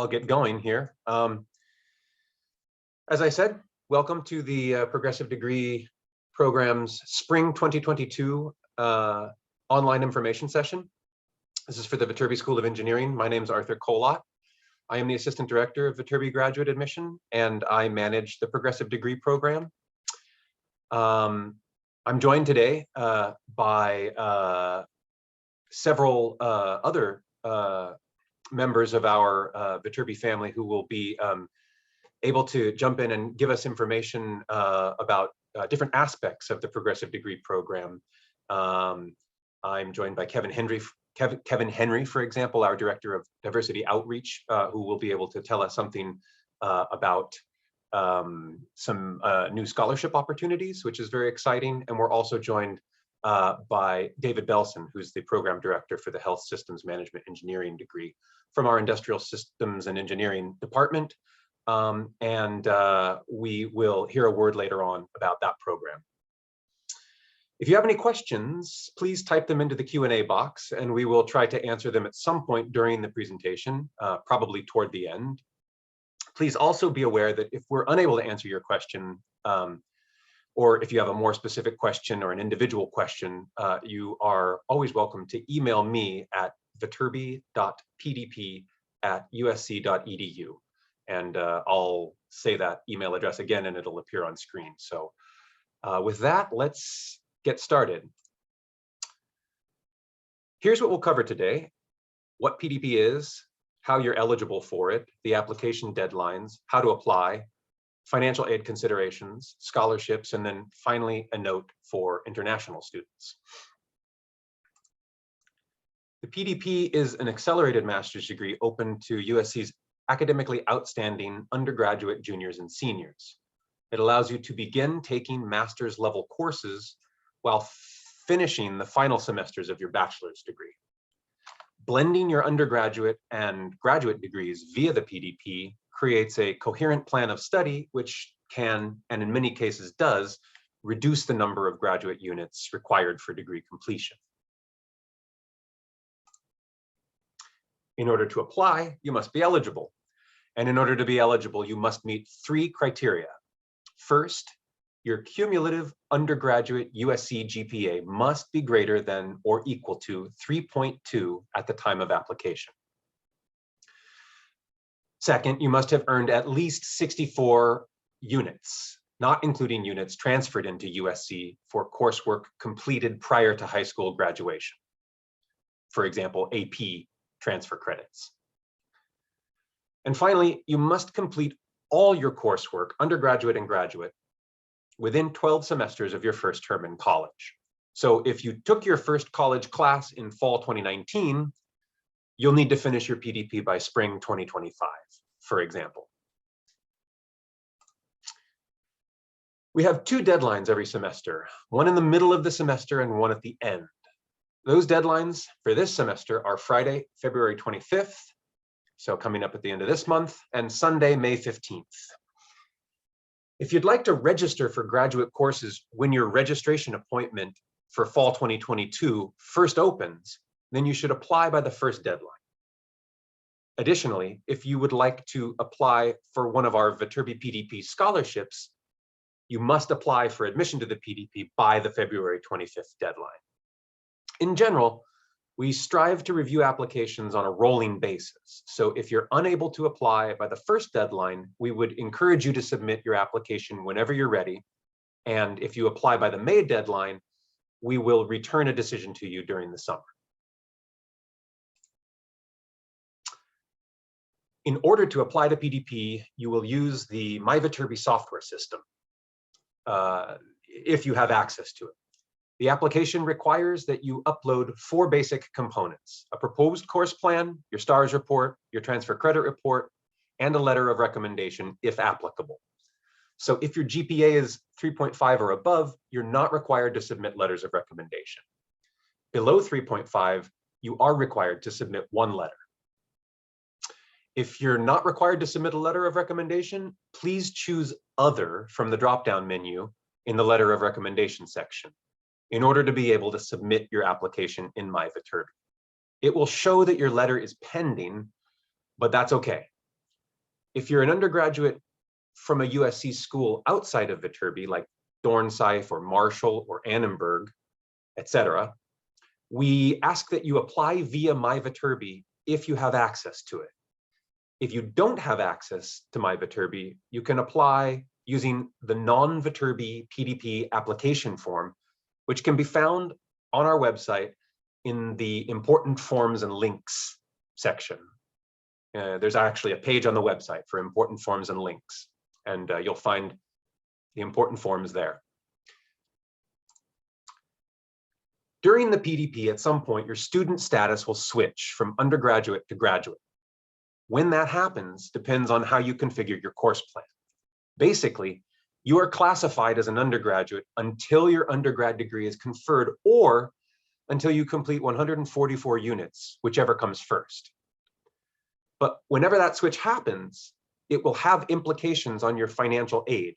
I'll get going here. As I said, welcome to the Progressive Degree Program's Spring 2022 online information session. This is for the Viterbi School of Engineering. My name is Arthur Kolot. I am the Assistant Director of Viterbi Graduate Admission, and I manage the Progressive Degree Program. I'm joined today by several other members of our Viterbi family who will be able to jump in and give us information about different aspects of the Progressive Degree Program. I'm joined by Kevin Henry, for example, our Director of Diversity Outreach, who will be able to tell us something about some new scholarship opportunities, which is very exciting. And we're also joined by David Belson, who's the Program Director for the Health Systems Management Engineering degree from our Industrial Systems and Engineering Department. We will hear a word later on about that program. If you have any questions, please type them into the Q&A box, and we will try to answer them at some point during the presentation, probably toward the end. Please also be aware that if we're unable to answer your question, or if you have a more specific question or an individual question, you are always welcome to email me at viterbi.pdp@usc.edu. And I'll say that email address again and it'll appear on screen. So with that, let's get started. Here's what we'll cover today: what PDP is, how you're eligible for it, the application deadlines, how to apply, financial aid considerations, scholarships, and then finally a note for international students. The PDP is an accelerated master's degree open to USC's academically outstanding undergraduate juniors and seniors. It allows you to begin taking master's level courses while finishing the final semesters of your bachelor's degree. Blending your undergraduate and graduate degrees via the PDP creates a coherent plan of study, which can, and in many cases does, reduce the number of graduate units required for degree completion. In order to apply, you must be eligible. And in order to be eligible, you must meet 3 criteria. First, your cumulative undergraduate USC GPA must be greater than or equal to 3.2 at the time of application. Second, you must have earned at least 64 units, not including units transferred into USC for coursework completed prior to high school graduation. For example, AP transfer credits. And finally, you must complete all your coursework, undergraduate and graduate, within 12 semesters of your first term in college. So if you took your first college class in fall 2019, you'll need to finish your PDP by spring 2025, for example. We have 2 deadlines every semester, one in the middle of the semester and one at the end. Those deadlines for this semester are Friday, February 25th, so coming up at the end of this month, and Sunday, May 15th. If you'd like to register for graduate courses when your registration appointment for fall 2022 first opens, then you should apply by the first deadline. Additionally, if you would like to apply for one of our Viterbi PDP scholarships, you must apply for admission to the PDP by the February 25th deadline. In general, we strive to review applications on a rolling basis. So if you're unable to apply by the first deadline, we would encourage you to submit your application whenever you're ready. And if you apply by the May deadline, we will return a decision to you during the summer. In order to apply to PDP, you will use the MyViterbi software system, if you have access to it. The application requires that you upload 4 basic components: a proposed course plan, your STARS report, your transfer credit report, and a letter of recommendation if applicable. So if your GPA is 3.5 or above, you're not required to submit letters of recommendation. Below 3.5, you are required to submit 1 letter. If you're not required to submit a letter of recommendation, please choose Other from the drop-down menu in the letter of recommendation section in order to be able to submit your application in MyViterbi. It will show that your letter is pending, but that's okay. If you're an undergraduate from a USC school outside of Viterbi, like Dornsife or Marshall or Annenberg, etc., we ask that you apply via MyViterbi if you have access to it. If you don't have access to MyViterbi, you can apply using the non-Viterbi PDP application form, which can be found on our website in the important forms and links section. There's actually a page on the website for important forms and links, and you'll find the important forms there. During the PDP, at some point, your student status will switch from undergraduate to graduate. When that happens depends on how you configure your course plan. Basically, you are classified as an undergraduate until your undergrad degree is conferred or until you complete 144 units, whichever comes first. But whenever that switch happens, it will have implications on your financial aid.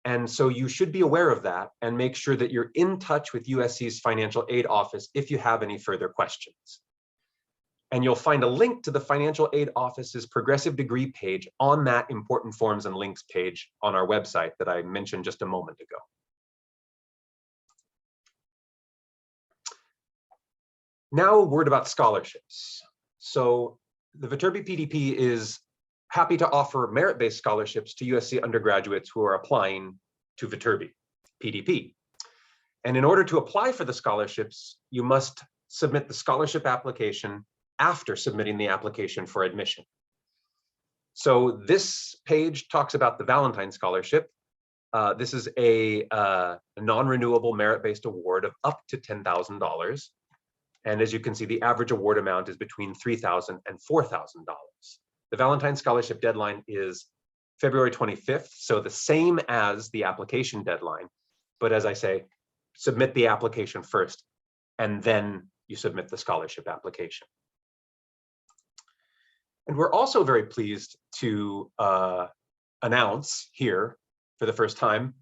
And so you should be aware of that and make sure that you're in touch with USC's financial aid office if you have any further questions. And you'll find a link to the financial aid office's progressive degree page on that important forms and links page on our website that I mentioned just a moment ago. Now a word about scholarships. So the Viterbi PDP is happy to offer merit-based scholarships to USC undergraduates who are applying to Viterbi PDP. And in order to apply for the scholarships, you must submit the scholarship application after submitting the application for admission. So this page talks about the Valentines Scholarship. This is a non-renewable merit-based award of up to $10,000. And as you can see, the average award amount is between $3,000 and $4,000. The Valentines Scholarship deadline is February 25th, so the same as the application deadline. But as I say, submit the application first, and then you submit the scholarship application. And we're also very pleased to announce here for the first time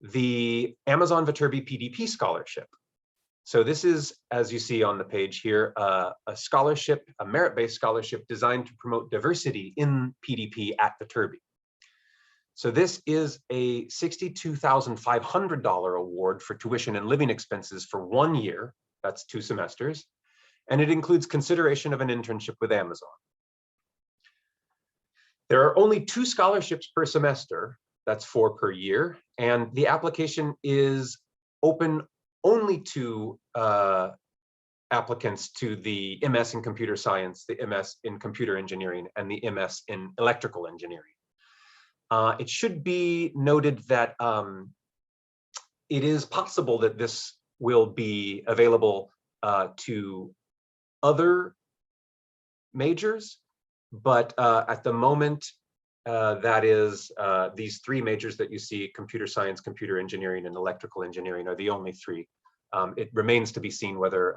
the Amazon Viterbi PDP Scholarship. So this is, as you see on the page here, a scholarship, a merit-based scholarship designed to promote diversity in PDP at Viterbi. So this is a $62,500 award for tuition and living expenses for 1 year, that's 2 semesters, and it includes consideration of an internship with Amazon. There are only 2 scholarships per semester, that's 4 per year, and the application is open only to applicants to the MS in computer science, the MS in computer engineering, and the MS in electrical engineering. It should be noted that it is possible that this will be available to other majors, but at the moment, that is these 3 majors that you see, computer science, computer engineering, and electrical engineering, are the only 3. It remains to be seen whether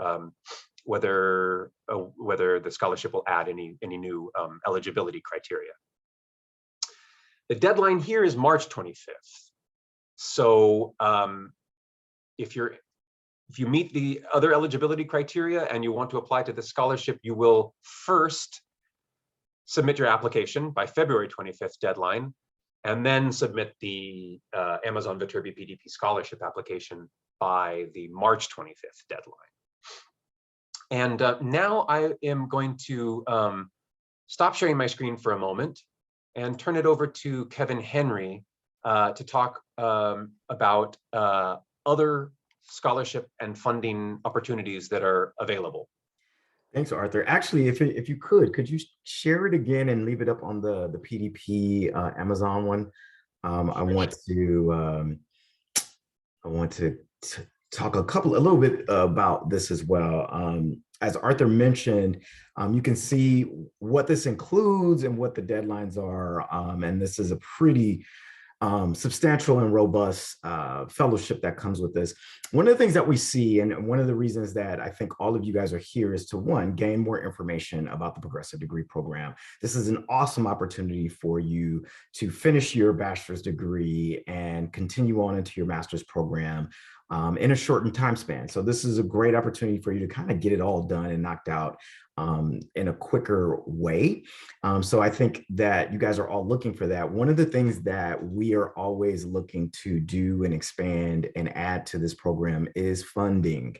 the scholarship will add any new eligibility criteria. The deadline here is March 25th. So if you meet the other eligibility criteria and you want to apply to the scholarship, you will first submit your application by February 25th deadline, and then submit the Amazon Viterbi PDP Scholarship application by the March 25th deadline. And now I am going to stop sharing my screen for a moment and turn it over to Kevin Henry to talk about other scholarship and funding opportunities that are available. Thanks, Arthur. Actually, if you could you share it again and leave it up on the PDP Amazon one? I want to talk a little bit about this as well. As Arthur mentioned, you can see what this includes and what the deadlines are, and this is a pretty substantial and robust fellowship that comes with this. One of the things that we see, and one of the reasons that I think all of you guys are here, is to, one, gain more information about the progressive degree program. This is an awesome opportunity for you to finish your bachelor's degree and continue on into your master's program in a shortened time span. So this is a great opportunity for you to kind of get it all done and knocked out in a quicker way. So I think that you guys are all looking for that. One of the things that we are always looking to do and expand and add to this program is funding.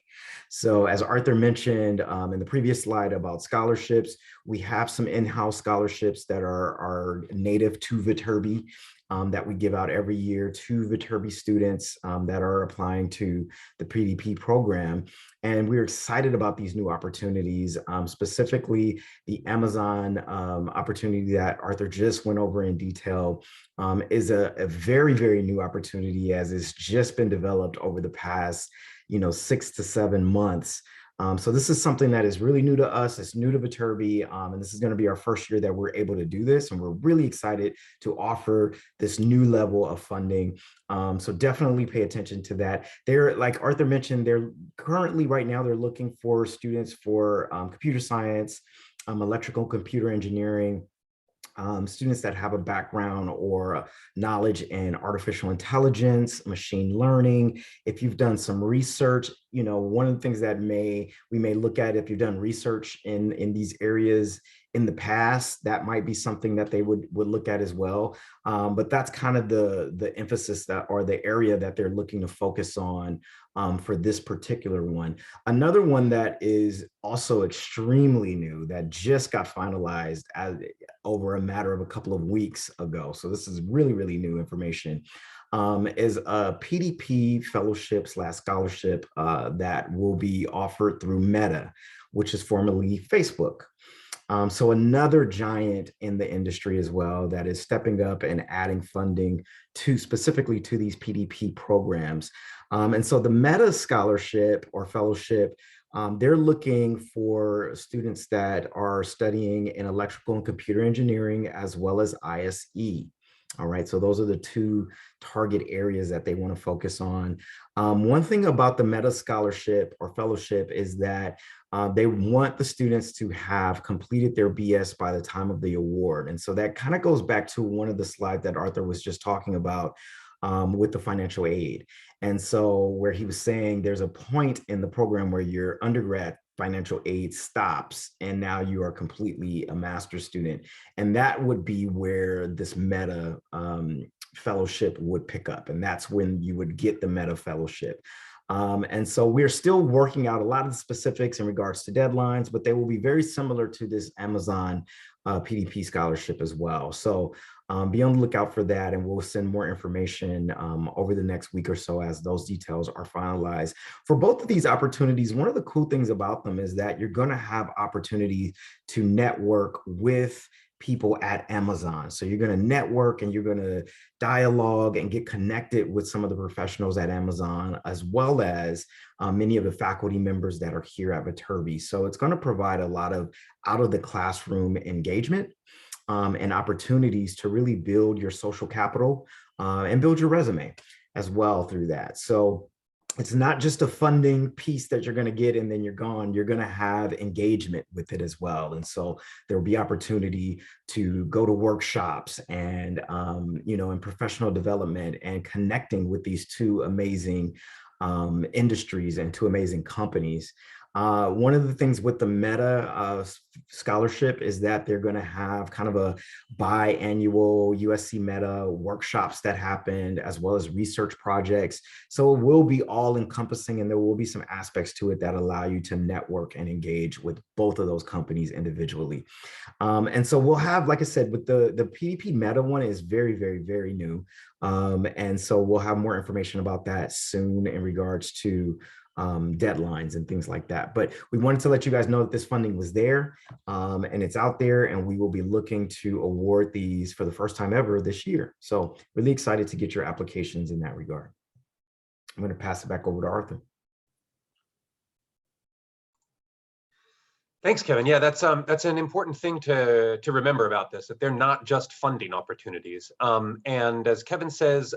So as Arthur mentioned in the previous slide about scholarships, we have some in-house scholarships that are native to Viterbi that we give out every year to Viterbi students that are applying to the PDP program. And we're excited about these new opportunities, specifically the Amazon opportunity that Arthur just went over in detail is a very, very new opportunity as it's just been developed over the past 6 to 7 months. So this is something that is really new to us. It's new to Viterbi, and this is going to be our first year that we're able to do this. And we're really excited to offer this new level of funding. So definitely pay attention to that. They're, like Arthur mentioned, they're currently right now, they're looking for students for computer science, electrical computer engineering, students that have a background or knowledge in artificial intelligence, machine learning. If you've done some research, one of the things that we may look at if you've done research in these areas in the past, that might be something that they would look at as well. But that's kind of the emphasis that, or the area that they're looking to focus on for this particular one. Another one that is also extremely new that just got finalized over a matter of a couple of weeks ago. So this is really, really new information. Is a PDP Fellowship / Scholarship that will be offered through Meta, which is formerly Facebook. So another giant in the industry as well that is stepping up and adding funding specifically to these PDP programs. And so the Meta Scholarship or Fellowship, they're looking for students that are studying in electrical and computer engineering as well as ISE. All right, so those are the two target areas that they want to focus on. One thing about the Meta Scholarship or Fellowship is that they want the students to have completed their BS by the time of the award. And so that kind of goes back to one of the slides that Arthur was just talking about with the financial aid. And so where he was saying there's a point in the program where your undergrad financial aid stops and now you are completely a master's student. And that would be where this Meta Fellowship would pick up. And that's when you would get the Meta Fellowship. And so we're still working out a lot of the specifics in regards to deadlines, but they will be very similar to this Amazon PDP scholarship as well. So be on the lookout for that, and we'll send more information over the next week or so as those details are finalized. For both of these opportunities, one of the cool things about them is that you're going to have opportunity to network with people at Amazon. So you're going to network and you're going to dialogue and get connected with some of the professionals at Amazon, as well as many of the faculty members that are here at Viterbi. So it's going to provide a lot of out of the classroom engagement and opportunities to really build your social capital and build your resume as well through that. So it's not just a funding piece that you're going to get and then you're gone. You're going to have engagement with it as well. And so there will be opportunity to go to workshops and, in professional development and connecting with these two amazing industries and two amazing companies. One of the things with the Meta scholarship is that they're going to have kind of a biannual USC Meta workshops that happened, as well as research projects. So it will be all encompassing, and there will be some aspects to it that allow you to network and engage with both of those companies individually. And so we'll have, like I said, with the PDP Meta one is very, very, very new. And so we'll have more information about that soon in regards to deadlines and things like that. But we wanted to let you guys know that this funding was there and it's out there, and we will be looking to award these for the first time ever this year. So really excited to get your applications in that regard. I'm going to pass it back over to Arthur. Thanks, Kevin. Yeah, that's an important thing to remember about this, that they're not just funding opportunities. And as Kevin says,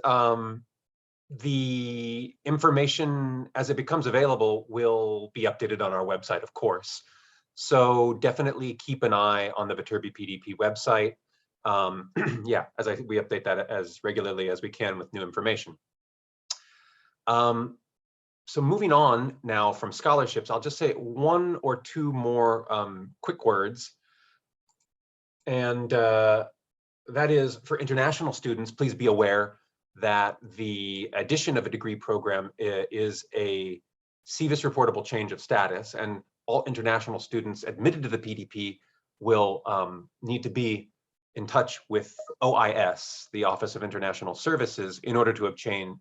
the information as it becomes available will be updated on our website, of course. So definitely keep an eye on the Viterbi PDP website. Yeah, we update that as regularly as we can with new information. So moving on now from scholarships, I'll just say one or two more quick words. And that is, for international students, please be aware that the addition of a degree program is a CVIS reportable change of status, and all international students admitted to the PDP will need to be in touch with OIS, the Office of International Services, in order to obtain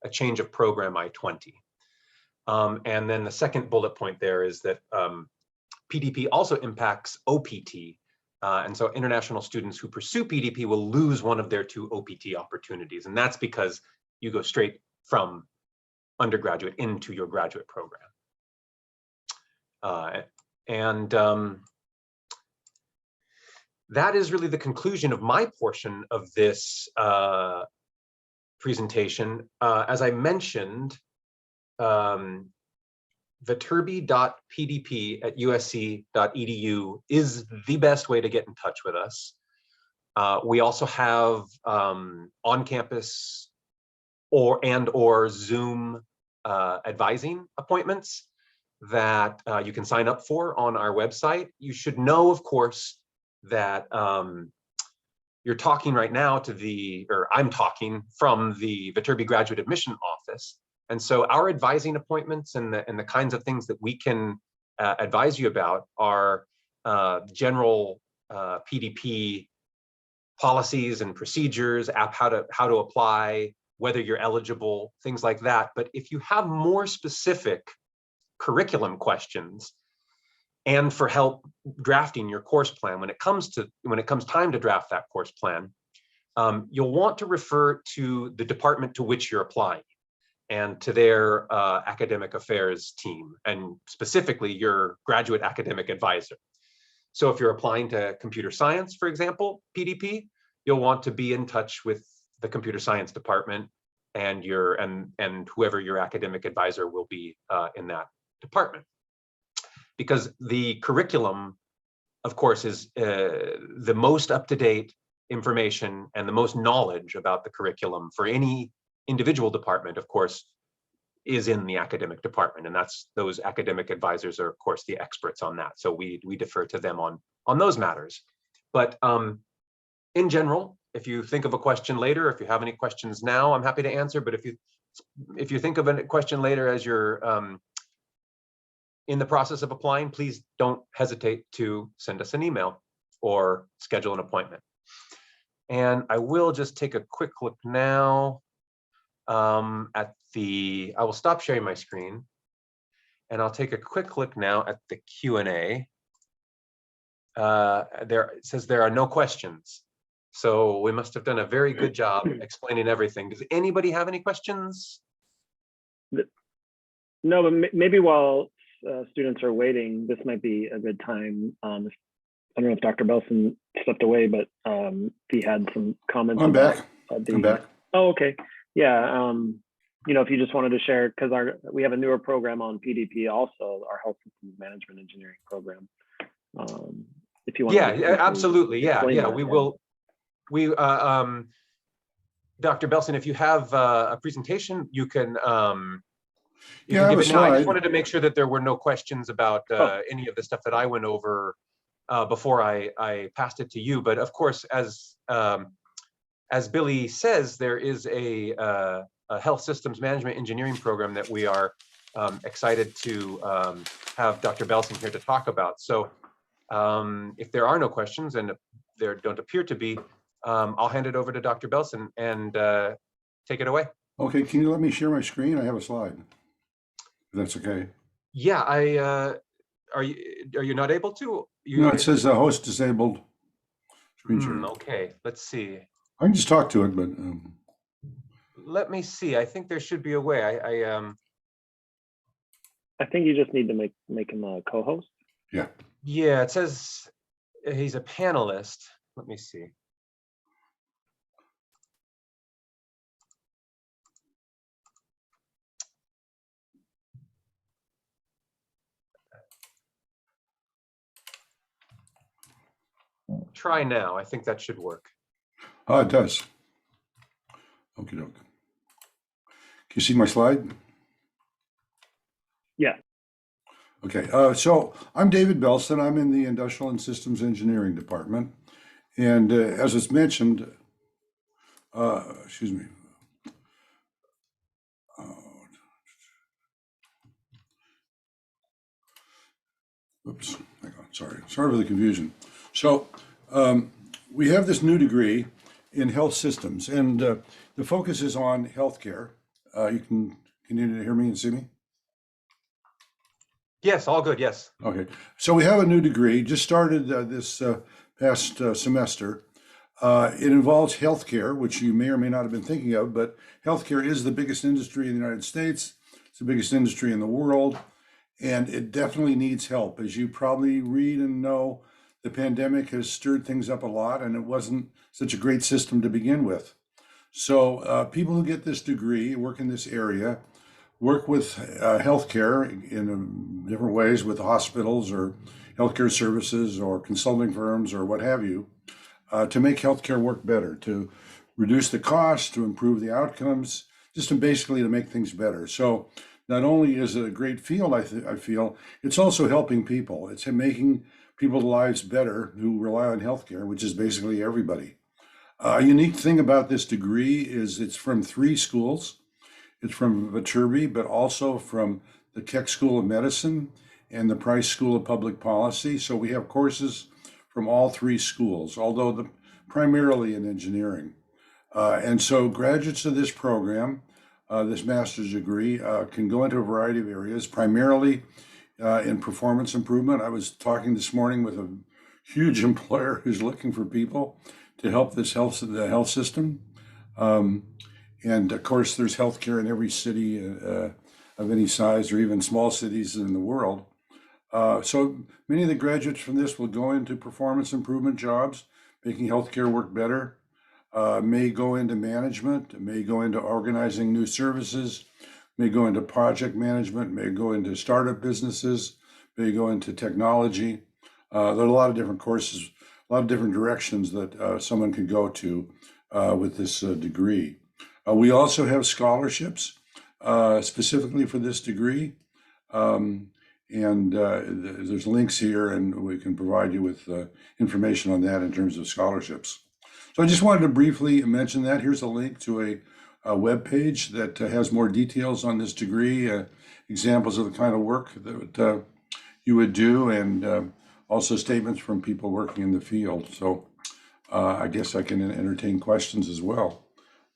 a change of program I-20. And then the second bullet point there is that PDP also impacts OPT. And so international students who pursue PDP will lose one of their 2 OPT opportunities. And that's because you go straight from undergraduate into your graduate program. That is really the conclusion of my portion of this presentation. As I mentioned, viterbi.pdp@usc.edu is the best way to get in touch with us. We also have on-campus or Zoom advising appointments that you can sign up for on our website. You should know, of course, that you're talking right now to I'm talking from the Viterbi Graduate Admission Office. And so our advising appointments and the kinds of things that we can advise you about are general PDP policies and procedures, how to apply, whether you're eligible, things like that. But if you have more specific curriculum questions and for help drafting your course plan, when it comes time to draft that course plan, you'll want to refer to the department to which you're applying and to their academic affairs team, and specifically your graduate academic advisor. So if you're applying to computer science, for example, PDP, you'll want to be in touch with the computer science department and whoever your academic advisor will be in that department. Because the curriculum, of course, is the most up-to-date information and the most knowledge about the curriculum for any individual department, of course, is in the academic department, and those academic advisors are, of course, the experts on that. So we defer to them on those matters. But in general, if you think of a question later, if you have any questions now, I'm happy to answer. But if you think of a question later as you're in the process of applying, please don't hesitate to send us an email or schedule an appointment. And I will just take a quick look now I will stop sharing my screen, and I'll take a quick look now at the Q&A. It says there are no questions. So we must have done a very good job explaining everything. Does anybody have any questions? No, but maybe while students are waiting, this might be a good time. I don't know if Dr. Belson stepped away, but he had some comments. I'm back. I'm back. Oh, okay. Yeah. If you just wanted to share, because we have a newer program on PDP, also our health systems management engineering program. If you want. Yeah, absolutely. Yeah. We will. Dr. Belson, if you have a presentation, you can. You can give it now. I just wanted to make sure that there were no questions about any of the stuff that I went over before I passed it to you. But of course, as Billy says, there is a health systems management engineering program that we are excited to have Dr. Belson here to talk about. So if there are no questions, and if there don't appear to be, I'll hand it over to Dr. Belson and take it away. Okay, can you let me share my screen? I have a slide. If that's okay. Yeah, are you not able to? No, it says host disabled. Screen share. Okay, let's see. I can just talk to it, but let me see. I think there should be a way. I think you just need to make him a co-host. Yeah. Yeah, it says he's a panelist. Let me see. Try now. I think that should work. Oh, it does. Okay, doke. you see my slide? Yeah. Okay, so I'm David Belson. I'm in the Industrial and Systems Engineering Department. And as it's mentioned, excuse me. Oops, hang on, sorry for the confusion. So we have this new degree in health systems, and the focus is on healthcare. Can you hear me and see me? Yes, all good. Yes. Okay, so we have a new degree, just started this past semester. It involves healthcare, which you may or may not have been thinking of, but healthcare is the biggest industry in the United States. It's the biggest industry in the world, and it definitely needs help. As you probably read and know, the pandemic has stirred things up a lot, and it wasn't such a great system to begin with. So people who get this degree, work in this area, work with healthcare in different ways with hospitals or healthcare services or consulting firms or what have you, to make healthcare work better, to reduce the cost, to improve the outcomes, just to basically to make things better. So not only is it a great field, I feel, it's also helping people. It's making people's lives better who rely on healthcare, which is basically everybody. A unique thing about this degree is it's from 3 schools. It's from Viterbi, but also from the Keck School of Medicine and the Price School of Public Policy. So we have courses from all 3 schools, although primarily in engineering. And so graduates of this program, this master's degree, can go into a variety of areas, primarily in performance improvement. I was talking this morning with a huge employer who's looking for people to help the health system. And of course, there's healthcare in every city of any size, or even small cities in the world. So many of the graduates from this will go into performance improvement jobs, making healthcare work better, may go into management, may go into organizing new services, may go into project management, may go into startup businesses, may go into technology. There are a lot of different courses, a lot of different directions that someone could go to with this degree. We also have scholarships specifically for this degree. There's links here, and we can provide you with information on that in terms of scholarships. So I just wanted to briefly mention that. Here's a link to a web page that has more details on this degree, examples of the kind of work that you would do, and also statements from people working in the field. So I guess I can entertain questions as well.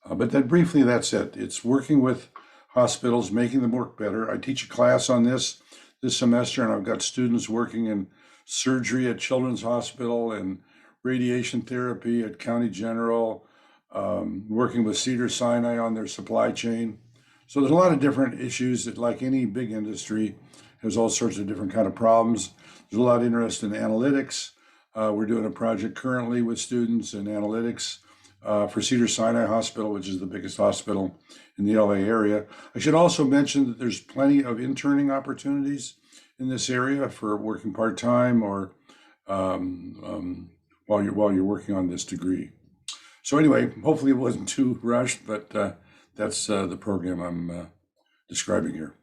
But briefly, that's it. It's working with hospitals, making them work better. I teach a class on this semester, and I've got students working in surgery at Children's Hospital and radiation therapy at County General, working with Cedars-Sinai on their supply chain. So there's a lot of different issues that, like any big industry, has all sorts of different kind of problems. There's a lot of interest in analytics. We're doing a project currently with students in analytics for Cedars-Sinai Hospital, which is the biggest hospital in the LA area. I should also mention that there's plenty of interning opportunities in this area for working part-time or while you're working on this degree. So anyway, hopefully it wasn't too rushed, but that's the program I'm describing here.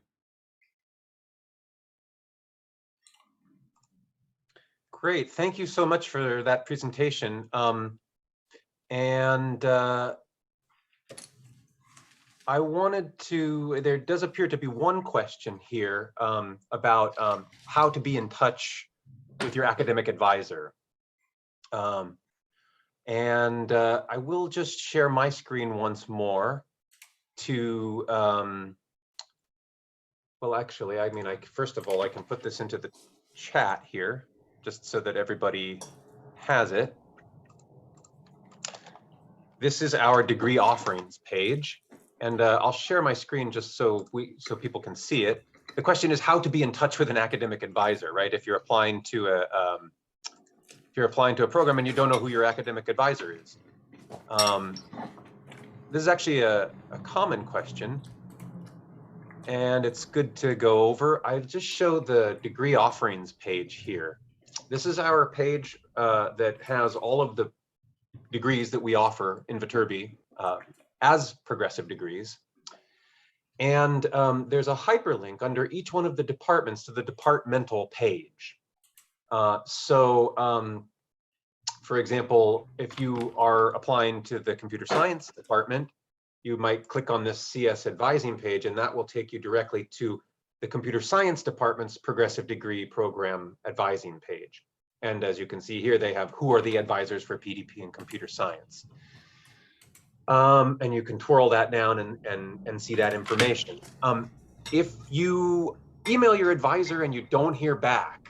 Great. Thank you so much for that presentation. I wanted to, there does appear to be one question here about how to be in touch with your academic advisor. I will just share my screen once more to, well, actually, I mean, first of all, I can put this into the chat here, just so that everybody has it. This is our degree offerings page, and I'll share my screen just so people can see it. The question is how to be in touch with an academic advisor, right? If you're applying to a program and you don't know who your academic advisor is. This is actually a common question, and it's good to go over. I just show the degree offerings page here. This is our page that has all of the degrees that we offer in Viterbi as progressive degrees. And there's a hyperlink under each one of the departments to the departmental page. For example, if you are applying to the computer science department, you might click on this CS advising page, and that will take you directly to the computer science department's progressive degree program advising page. And as you can see here, they have who are the advisors for PDP and computer science. And you can twirl that down and see that information. If you email your advisor and you don't hear back,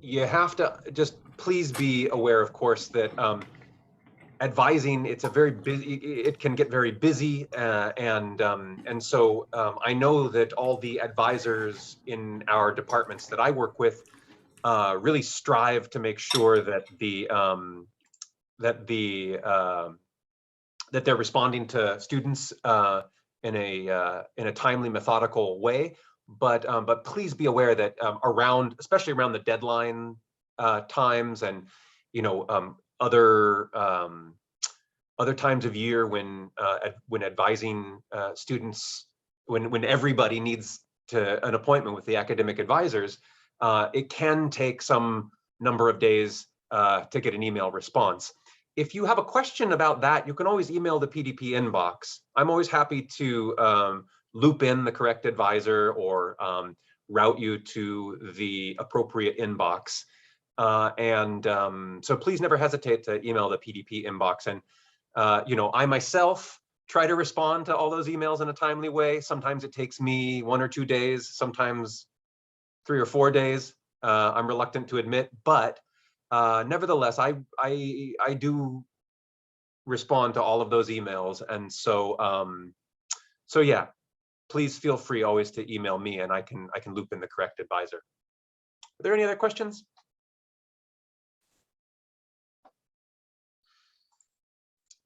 you have to just please be aware, of course, that advising, it's a very busy, it can get very busy, and so I know that all the advisors in our departments that I work with really strive to make sure that that they're responding to students in a timely, methodical way. But please be aware that especially around the deadline times, and other times of year when advising students, when everybody needs an appointment with the academic advisors, it can take some number of days to get an email response. If you have a question about that, you can always email the PDP inbox. I'm always happy to loop in the correct advisor or route you to the appropriate inbox. So please never hesitate to email the PDP inbox. And I myself try to respond to all those emails in a timely way. Sometimes it takes me 1 or 2 days, sometimes 3 or 4 days. I'm reluctant to admit, but nevertheless, I do respond to all of those emails, and so yeah, please feel free always to email me, and I can loop in the correct advisor. Are there any other questions?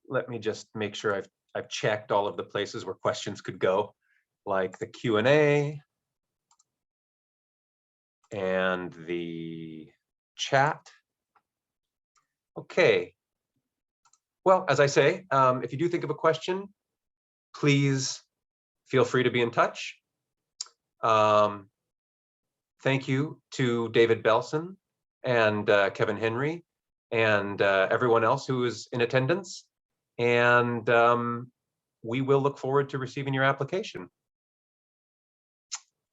Let me just make sure I've checked all of the places where questions could go, like the Q&A and the chat. Okay. Well, as I say, if you do think of a question, please feel free to be in touch. Thank you to David Belson and Kevin Henry and everyone else who is in attendance. And we will look forward to receiving your application.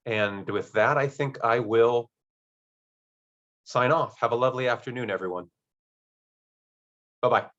And with that, I think I will sign off. Have a lovely afternoon, everyone. Bye-bye.